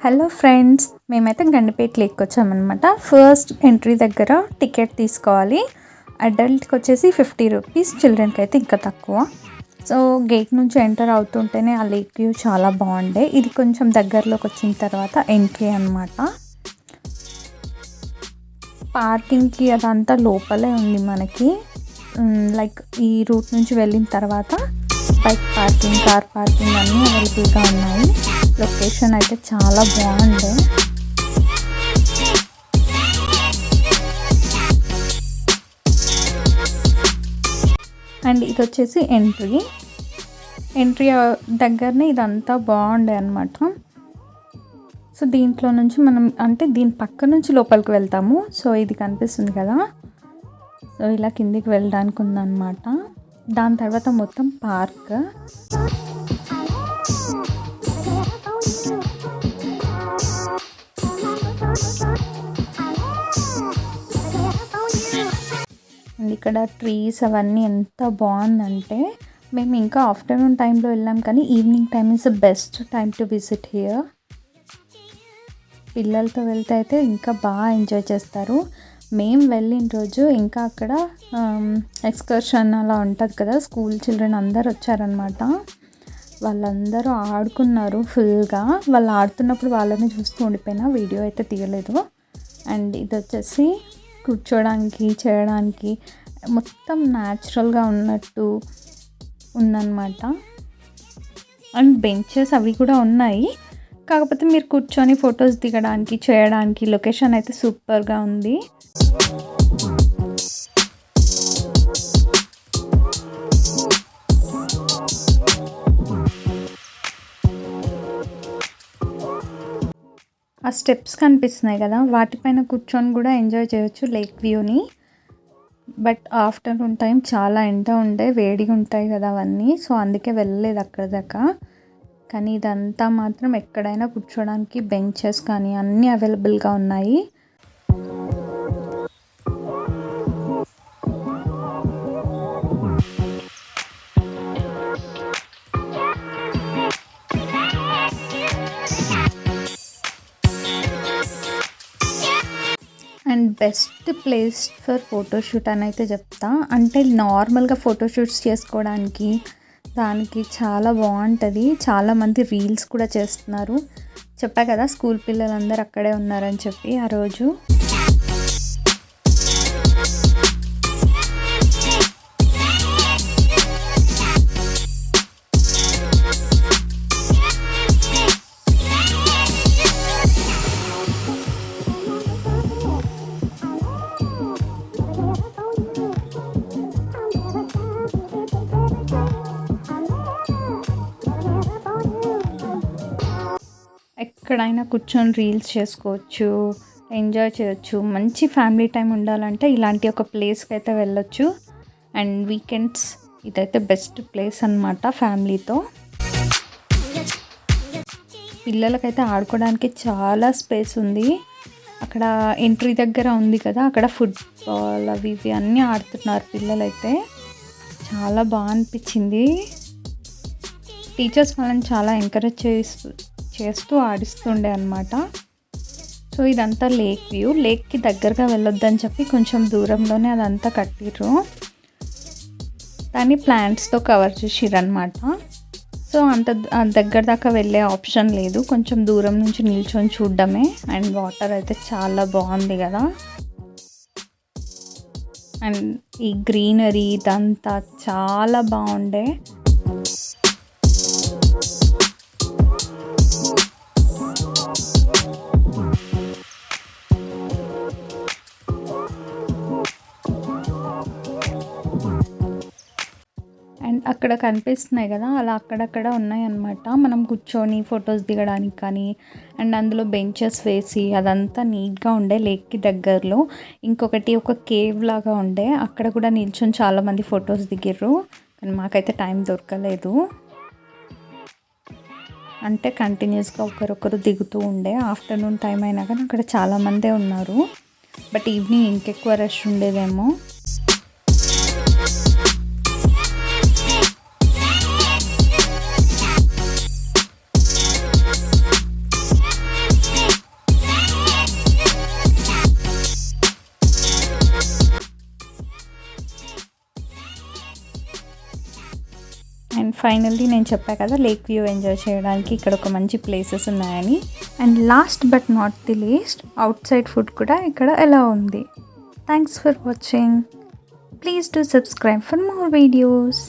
Hello friends, మేమైతే గండిపేట లేక్కి వచ్చామన్నమాట. First entry దగ్గర టికెట్ తీసుకోవాలి. అడల్ట్కి వచ్చేసి 50 రూపీస్, చిల్డ్రన్కి అయితే ఇంకా తక్కువ. సో గేట్ నుంచి ఎంటర్ అవుతుంటేనే ఆ లేక్ వ్యూ చాలా బాగుండే. ఇది కొంచెం దగ్గరలోకి వచ్చిన తర్వాత ఎంట్రీ అన్నమాట. పార్కింగ్కి అదంతా లోపలే ఉంది మనకి. లైక్ ఈ రూట్ నుంచి వెళ్ళిన తర్వాత బైక్ పార్కింగ్, కార్ పార్కింగ్ అన్నీ అవైలబుల్గా ఉన్నాయి. లొకేషన్ అయితే చాలా బాగుంది. అండ్ ఇది వచ్చేసి ఎంట్రీ దగ్గరనే ఇదంతా బాగుండే అనమాట. సో దీంట్లో నుంచి మనం అంటే దీని పక్క నుంచి లోపలికి వెళ్తాము. సో ఇది కనిపిస్తుంది కదా, సో ఇలా కిందికి వెళ్ళడానికి ఉందన్నమాట. దాని తర్వాత మొత్తం పార్క్. అండ్ ఇక్కడ ట్రీస్ అవన్నీ ఎంత బాగుందంటే, మేము ఇంకా ఆఫ్టర్నూన్ టైంలో వెళ్ళాం, కానీ evening time is the best time to visit here. పిల్లలతో వెళ్తే అయితే ఇంకా బాగా ఎంజాయ్ చేస్తారు. మేము వెళ్ళిన రోజు ఇంకా అక్కడ ఎక్స్కర్షన్ అలా ఉంటుంది కదా, స్కూల్ చిల్డ్రన్ అందరు వచ్చారనమాట. వాళ్ళందరూ ఆడుకున్నారు ఫుల్గా. వాళ్ళు ఆడుతున్నప్పుడు వాళ్ళని చూస్తూ ఉండిపోయినా, వీడియో అయితే తీయలేదు. అండ్ ఇది వచ్చేసి కూర్చోడానికి, చేయడానికి మొత్తం న్యాచురల్గా ఉన్నట్టు ఉందన్నమాట. అండ్ బెంచెస్ అవి కూడా ఉన్నాయి, కాకపోతే మీరు కూర్చొని ఫొటోస్ దిగడానికి, చేయడానికి లొకేషన్ అయితే సూపర్గా ఉంది. ఆ స్టెప్స్ కనిపిస్తున్నాయి కదా, వాటిపైన కూర్చొని కూడా ఎంజాయ్ చేయొచ్చు లేక్ వ్యూని. బట్ ఆఫ్టర్నూన్ టైం చాలా ఎండ ఉండే, వేడిగా ఉంటాయి కదా అవన్నీ. సో అందుకే వెళ్ళలేదు అక్కడ దాకా. కానీ ఇదంతా మాత్రం ఎక్కడైనా కూర్చోడానికి బెంచెస్ కానీ అన్నీ అవైలబుల్గా ఉన్నాయి. And best place for photoshoot అని అయితే చెప్తా. అంటే నార్మల్గా ఫోటోషూట్స్ చేసుకోవడానికి దానికి చాలా బాగుంటుంది. చాలామంది రీల్స్ కూడా చేస్తున్నారు. చెప్పా కదా స్కూల్ పిల్లలందరూ అక్కడే ఉన్నారని చెప్పి ఆ రోజు. ఎక్కడైనా కూర్చొని రీల్స్ చేసుకోవచ్చు, ఎంజాయ్ చేయొచ్చు. మంచి ఫ్యామిలీ టైం ఉండాలంటే ఇలాంటి ఒక ప్లేస్కి అయితే వెళ్ళొచ్చు. అండ్ వీకెండ్స్ ఇదైతే బెస్ట్ ప్లేస్ అన్నమాట ఫ్యామిలీతో. పిల్లలకైతే ఆడుకోవడానికి చాలా స్పేస్ ఉంది. అక్కడ ఎంట్రీ దగ్గర ఉంది కదా, అక్కడ ఫుట్బాల్ అవి ఇవి అన్నీ ఆడుతున్నారు పిల్లలైతే. చాలా బాగా అనిపించింది. టీచర్స్ వాళ్ళని చాలా ఎంకరేజ్ చేస్తూ ఆడిస్తుండే అనమాట. సో ఇదంతా లేక్ వ్యూ. లేక్కి దగ్గరగా వెళ్ళొద్దని చెప్పి కొంచెం దూరంలోనే అదంతా కట్టిర్రు. దాన్ని ప్లాంట్స్తో కవర్ చేసిర్రు అనమాట. సో అంత దగ్గర దాకా వెళ్ళే ఆప్షన్ లేదు, కొంచెం దూరం నుంచి నిల్చొని చూడడమే. అండ్ వాటర్ అయితే చాలా బాగుంది కదా. అండ్ ఈ గ్రీనరీ ఇదంతా చాలా బాగుండే. అండ్ అక్కడ కనిపిస్తున్నాయి కదా, అలా అక్కడక్కడ ఉన్నాయన్నమాట. మనం కూర్చొని ఫొటోస్ దిగడానికి కానీ. అండ్ అందులో బెంచెస్ వేసి అదంతా నీట్గా ఉండే లేక్కి దగ్గరలో. ఇంకొకటి ఒక కేవ్ లాగా ఉండే, అక్కడ కూడా నిల్చొని చాలామంది ఫొటోస్ దిగిర్రు. కానీ మాకైతే టైం దొరకలేదు. అంటే కంటిన్యూస్గా ఒకరొకరు దిగుతూ ఉండే. ఆఫ్టర్నూన్ టైం అయినా కానీ అక్కడ చాలామందే ఉన్నారు. బట్ ఈవినింగ్ ఇంకెక్కువ రష్ ఉండేదేమో. ఫైనల్లీ నేను చెప్పా కదా లేక్ వ్యూ ఎంజాయ్ చేయడానికి ఇక్కడ ఒక మంచి ప్లేసెస్ ఉన్నాయని. And last but not the least out side food కూడా ఇక్కడ ఎలా ఉంది. Thanks for watching. Please do subscribe for more videos.